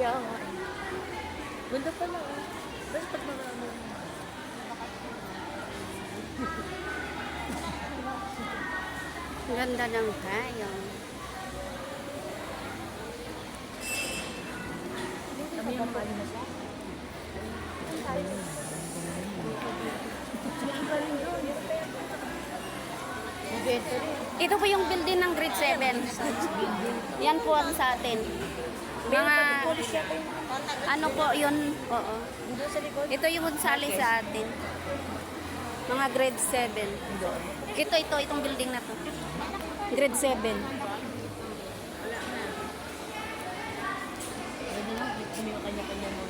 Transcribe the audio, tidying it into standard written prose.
Kaya nga eh. Ganda pala ah. Basta pag marami. Ganda ng tayo. Kami yung paano na siya. Ito po yung building ng grade 7. Yan po ang sa atin. Mga, ano po yun? Oo. Doon sa likod. Ito yung unsali sa atin. Mga grade 7. Itong building na to. Grade 7. Pwede na. Kami yung kanya-kanya mo.